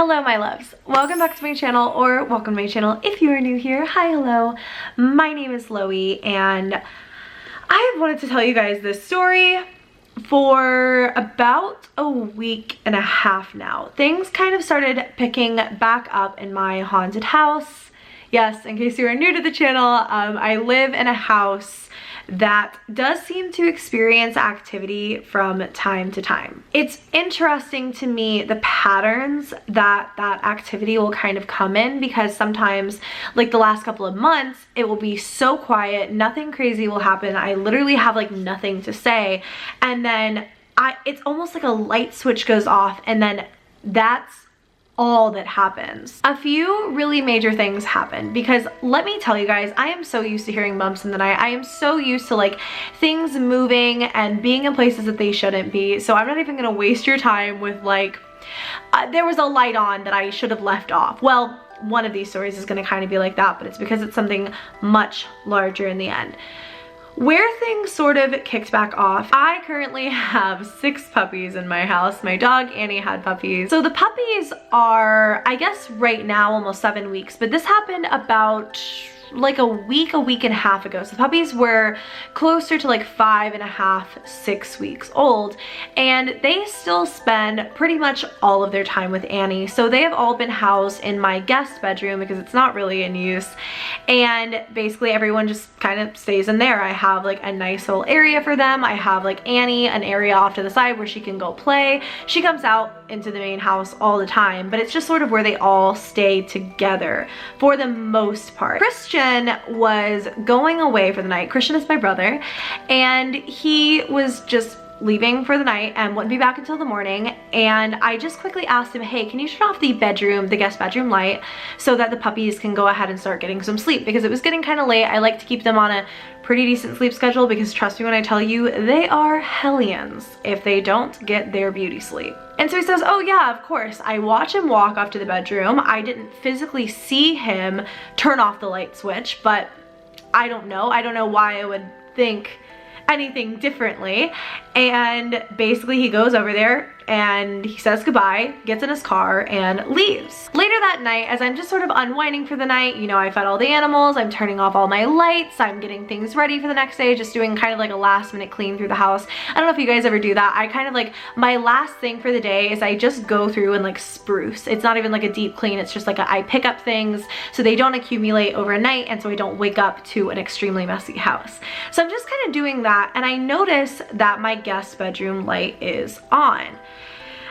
Hello my loves, welcome back to my channel, or welcome to my channel if you are new here. Hi, hello, my name is Loey and I have wanted to tell you guys this story for about a week and a half now. Things kind of started picking back up in my haunted house. Yes, in case you are new to the channel, I live in a house that does seem to experience activity from time to time. It's interesting to me the patterns that activity will kind of come in, because sometimes, like the last couple of months, it will be so quiet, nothing crazy will happen. I literally have like nothing to say, and then it's almost like a light switch goes off, and then that's all that happens. A few really major things happen, because let me tell you guys, I am so used to hearing bumps in the night. I am so used to like things moving and being in places that they shouldn't be. So I'm not even gonna waste your time with like, there was a light on that I should have left off. Well, one of these stories is gonna kind of be like that, but it's because it's something much larger in the end. Where things sort of kicked back off, I currently have 6 puppies in my house. My dog Annie had puppies. So the puppies are, I guess right now, almost 7 weeks, but this happened about like a week and a half ago. So the puppies were closer to like 5.5, 6 weeks old, and they still spend pretty much all of their time with Annie. So they have all been housed in my guest bedroom because it's not really in use, and basically everyone just kind of stays in there. I have like a nice little area for them. I have like Annie, an area off to the side where she can go play. She comes out into the main house all the time, but it's just sort of where they all stay together for the most part. Christian was going away for the night. Christian is my brother, and he was just leaving for the night and wouldn't be back until the morning. And I just quickly asked him, hey, can you turn off the guest bedroom light so that the puppies can go ahead and start getting some sleep, because it was getting kind of late. I like to keep them on a pretty decent sleep schedule, because trust me when I tell you, they are hellions if they don't get their beauty sleep. And so he says, oh yeah, of course. I watch him walk off to the bedroom. I didn't physically see him turn off the light switch, but I don't know why I would think anything differently. And basically he goes over there and he says goodbye, gets in his car, and leaves. Later that night, as I'm just sort of unwinding for the night, you know, I fed all the animals, I'm turning off all my lights, I'm getting things ready for the next day, just doing kind of like a last minute clean through the house. I don't know if you guys ever do that. I kind of like, my last thing for the day is I just go through and like spruce. It's not even like a deep clean, it's just like I pick up things so they don't accumulate overnight, and so I don't wake up to an extremely messy house. So I'm just kind of doing that, and I notice that my guest bedroom light is on.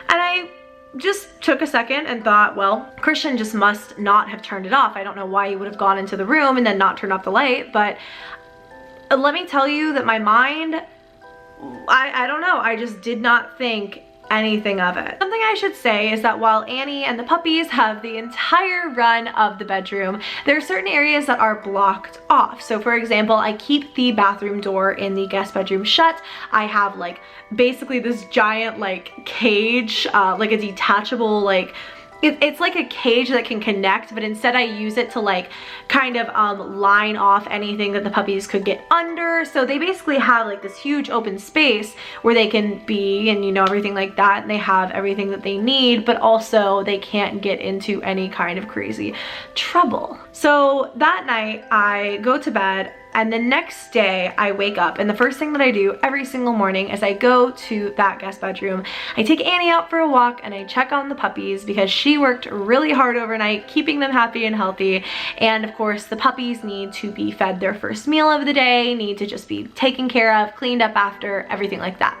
And I just took a second and thought, well, Christian just must not have turned it off. I don't know why he would have gone into the room and then not turned off the light, but let me tell you that my mind, I don't know, I just did not think anything of it. Something I should say is that while Annie and the puppies have the entire run of the bedroom, there are certain areas that are blocked off. So for example, I keep the bathroom door in the guest bedroom shut. I have like basically this giant like cage, like a detachable like, it's like a cage that can connect, but instead I use it to like kind of line off anything that the puppies could get under. So they basically have like this huge open space where they can be, and you know, everything like that, and they have everything that they need, but also they can't get into any kind of crazy trouble. So that night I go to bed, and the next day I wake up, and the first thing that I do every single morning is I go to that guest bedroom. I take Annie out for a walk and I check on the puppies, because she worked really hard overnight keeping them happy and healthy. And of course the puppies need to be fed their first meal of the day, need to just be taken care of, cleaned up after, everything like that.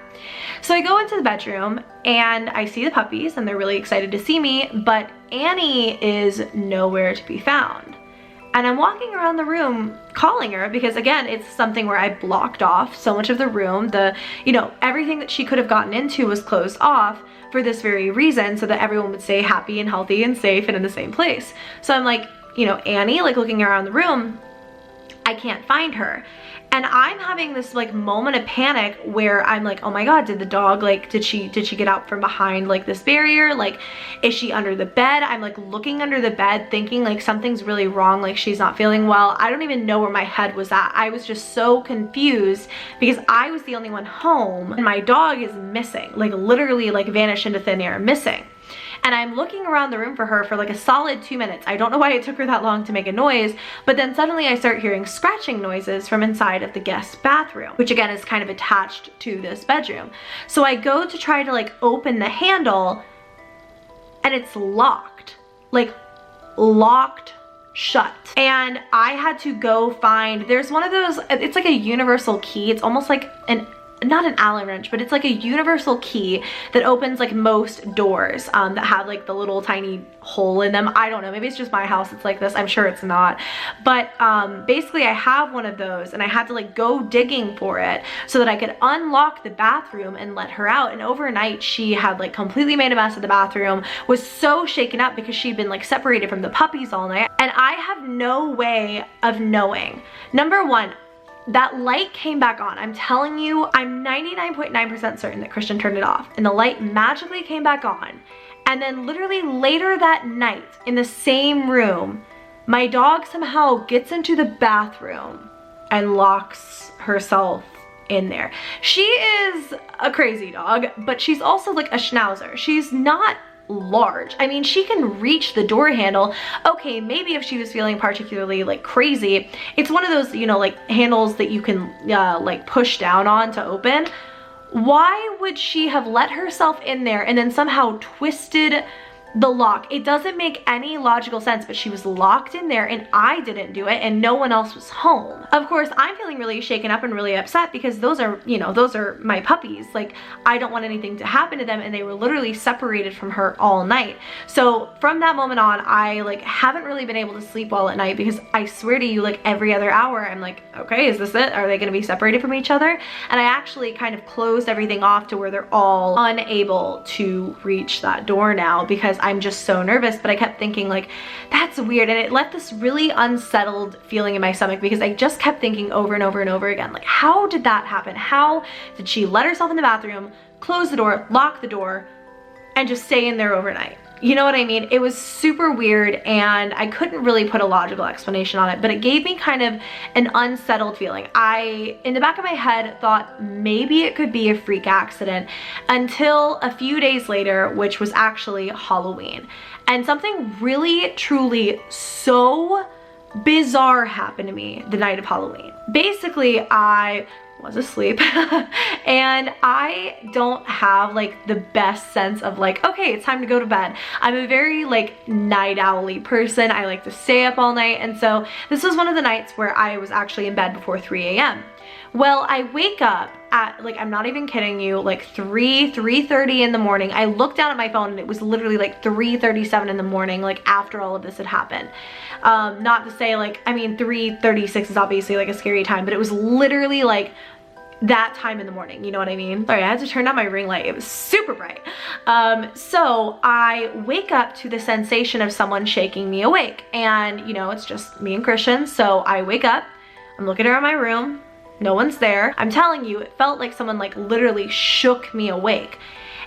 So I go into the bedroom and I see the puppies and they're really excited to see me, but Annie is nowhere to be found. And I'm walking around the room calling her, because again, it's something where I blocked off so much of the room. You know, everything that she could have gotten into was closed off for this very reason, so that everyone would stay happy and healthy and safe and in the same place. So I'm like, you know, Annie, like looking around the room, I can't find her. And I'm having this like moment of panic where I'm like, oh my God, did the dog, like, did she get out from behind like this barrier? Like, is she under the bed? I'm like looking under the bed thinking like something's really wrong, like she's not feeling well. I don't even know where my head was at. I was just so confused because I was the only one home and my dog is missing, like literally like vanished into thin air, missing. and I'm looking around the room for her for like a solid 2 minutes. I don't know why it took her that long to make a noise, but then suddenly I start hearing scratching noises from inside of the guest bathroom, which again is kind of attached to this bedroom. So I go to try to like open the handle, and it's locked, like locked shut. And I had to go find, there's one of those, it's like a universal key. It's almost like not an Allen wrench, but it's like a universal key that opens like most doors that have like the little tiny hole in them. I don't know, maybe it's just my house it's like this. I'm sure it's not. But basically I have one of those, and I had to like go digging for it so that I could unlock the bathroom and let her out. And overnight she had like completely made a mess of the bathroom, was so shaken up because she'd been like separated from the puppies all night. And I have no way of knowing. Number one, that light came back on. I'm telling you, I'm 99.9% certain that Christian turned it off, and the light magically came back on. And then literally later that night in the same room, my dog somehow gets into the bathroom and locks herself in there. She is a crazy dog, but she's also like a schnauzer. She's not large. I mean, she can reach the door handle. Okay, maybe if she was feeling particularly like crazy, it's one of those, you know, like handles that you can like push down on to open. Why would she have let herself in there and then somehow twisted the lock? It doesn't make any logical sense, but she was locked in there and I didn't do it and no one else was home. Of course, I'm feeling really shaken up and really upset because those are, you know, those are my puppies. Like, I don't want anything to happen to them, and they were literally separated from her all night. So from that moment on, I like haven't really been able to sleep well at night because I swear to you, like every other hour, I'm like, okay, is this it? Are they gonna be separated from each other? And I actually kind of closed everything off to where they're all unable to reach that door now because I'm just so nervous. But I kept thinking like, that's weird, and it left this really unsettled feeling in my stomach because I just kept thinking over and over and over again, like, how did that happen? How did she let herself in the bathroom, close the door, lock the door, and just stay in there overnight? You know what I mean? It was super weird, and I couldn't really put a logical explanation on it, but it gave me kind of an unsettled feeling. I, in the back of my head, thought maybe it could be a freak accident until a few days later, which was actually Halloween. And something really, truly so bizarre happened to me the night of Halloween. Basically, I was asleep and I don't have like the best sense of like, okay, it's time to go to bed. I'm a very like night owl-y person. I like to stay up all night, and so this was one of the nights where I was actually in bed before 3 a.m. Well, I wake up at, like, I'm not even kidding you, like 3:30 in the morning. I looked down at my phone and it was literally like 3:37 in the morning, like after all of this had happened. Not to say like, I mean, 3:36 is obviously like a scary time, but it was literally like that time in the morning, you know what I mean? Sorry, I had to turn down my ring light. It was super bright. So I wake up to the sensation of someone shaking me awake, and you know, it's just me and Christian. So I wake up, I'm looking around my room, no one's there. I'm telling you, it felt like someone like literally shook me awake.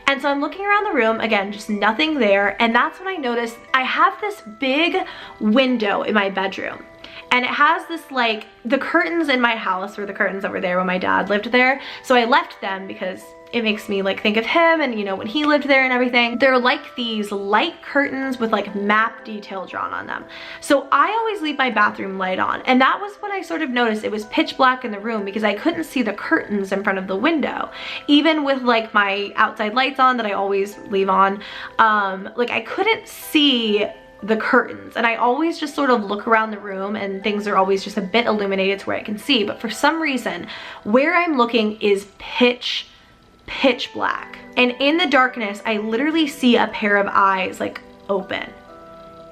And so I'm looking around the room, again, just nothing there. And that's when I noticed I have this big window in my bedroom. And it has this like, the curtains in my house were the curtains over there when my dad lived there. So I left them because it makes me like think of him and, you know, when he lived there and everything. They're like these light curtains with like map detail drawn on them. So I always leave my bathroom light on, and that was when I sort of noticed it was pitch black in the room because I couldn't see the curtains in front of the window. Even with like my outside lights on that I always leave on, like I couldn't see the curtains, and I always just sort of look around the room and things are always just a bit illuminated to where I can see, but for some reason where I'm looking is pitch black, and in the darkness I literally see a pair of eyes like open,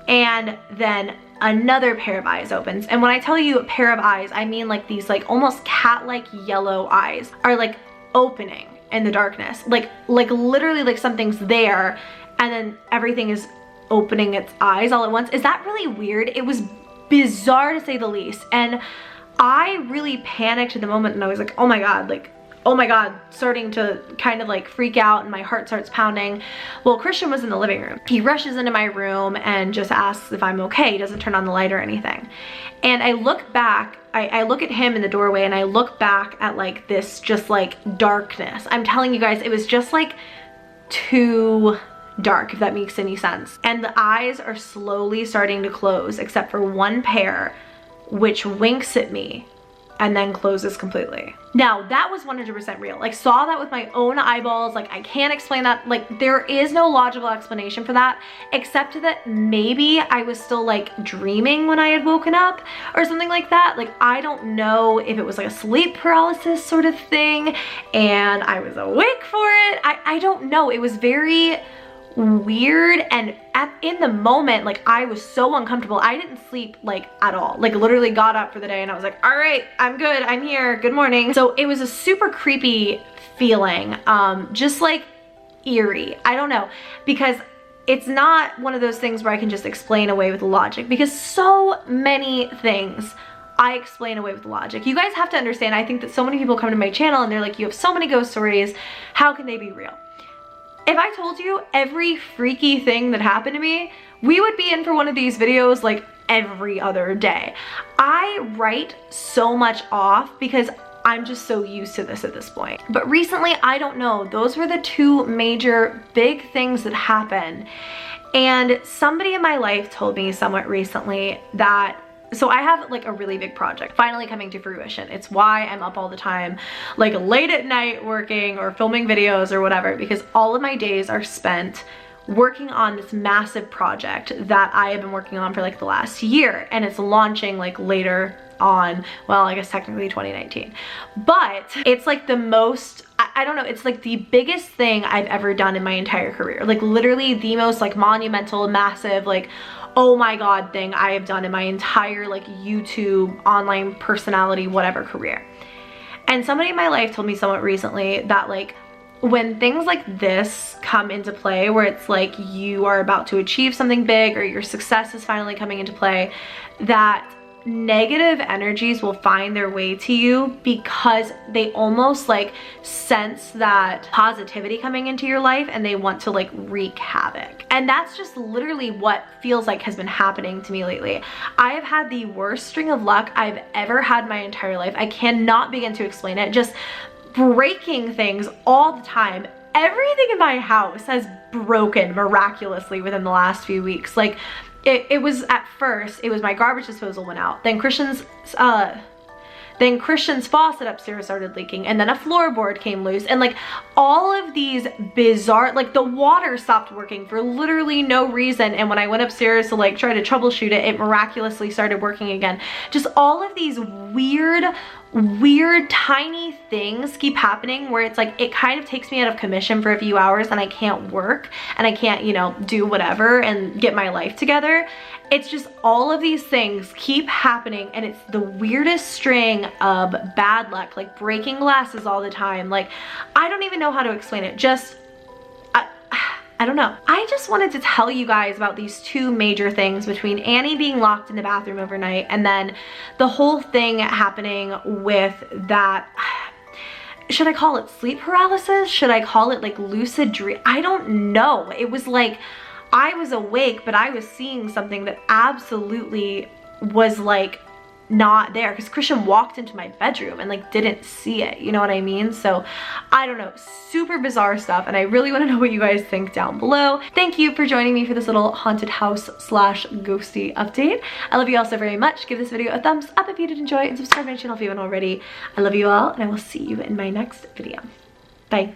and then another pair of eyes opens. And when I tell you a pair of eyes, I mean like these like almost cat-like yellow eyes are like opening in the darkness, like literally like something's there and then everything is opening its eyes all at once. Is that really weird? It was bizarre to say the least, and I really panicked at the moment, and I was like, oh my god, like, oh my god, starting to kind of like freak out, and my heart starts pounding. Well, Christian was in the living room. He rushes into my room and just asks if I'm okay. He doesn't turn on the light or anything. And I look back, I look at him in the doorway, and I look back at like this just like darkness. I'm telling you guys, it was just like two dark, if that makes any sense. And the eyes are slowly starting to close, except for one pair, which winks at me and then closes completely. Now, that was 100% real. Like, saw that with my own eyeballs. Like, I can't explain that. Like, there is no logical explanation for that, except that maybe I was still like dreaming when I had woken up or something like that. Like, I don't know if it was like a sleep paralysis sort of thing and I was awake for it. I don't know. It was very weird, and in the moment, like, I was so uncomfortable. I didn't sleep like at all. Like, literally got up for the day and I was like, all right, I'm good, I'm here, good morning. So it was a super creepy feeling, just like eerie. I don't know, because it's not one of those things where I can just explain away with logic, because so many things I explain away with logic. You guys have to understand, I think that so many people come to my channel and they're like, you have so many ghost stories, how can they be real? If I told you every freaky thing that happened to me, we would be in for one of these videos like every other day. I write so much off because I'm just so used to this at this point. But recently, I don't know, those were the two major big things that happened. And somebody in my life told me somewhat recently that, so I have like a really big project finally coming to fruition. It's why I'm up all the time, like late at night working or filming videos or whatever, because all of my days are spent working on this massive project that I have been working on for like the last year, and it's launching like later on, well, I guess technically 2019, but it's like the most, I don't know, it's like the biggest thing I've ever done in my entire career. Like literally the most like monumental, massive, like, oh my god thing I have done in my entire like YouTube, online personality, whatever career. And somebody in my life told me somewhat recently that like when things like this come into play, where it's like you are about to achieve something big or your success is finally coming into play, that negative energies will find their way to you because they almost like sense that positivity coming into your life and they want to like wreak havoc. And that's just literally what feels like has been happening to me lately. I have had the worst string of luck I've ever had my entire life. I cannot begin to explain it. Just breaking things all the time. Everything in my house has broken miraculously within the last few weeks. Like, it was at first, it was my garbage disposal went out. Then Christian's faucet upstairs started leaking, and then a floorboard came loose, and like all of these bizarre, like the water stopped working for literally no reason, and when I went upstairs to like try to troubleshoot it, it miraculously started working again. Just all of these weird tiny things keep happening where it's like it kind of takes me out of commission for a few hours and I can't work and I can't, you know, do whatever and get my life together. It's just all of these things keep happening, and it's the weirdest string of bad luck, like breaking glasses all the time. Like, I don't even know how to explain it. Just I don't know. I just wanted to tell you guys about these two major things between Annie being locked in the bathroom overnight and then the whole thing happening with that, should I call it sleep paralysis? Should I call it like lucid dream? I don't know. It was like I was awake, but I was seeing something that absolutely was like not there, because Christian walked into my bedroom and like didn't see it, you know what I mean? So I don't know, super bizarre stuff, and I really want to know what you guys think down below. Thank you for joining me for this little haunted house slash ghosty update. I love you all so very much. Give this video a thumbs up if you did enjoy, and subscribe to my channel if you haven't already. I love you all, and I will see you in my next video. Bye.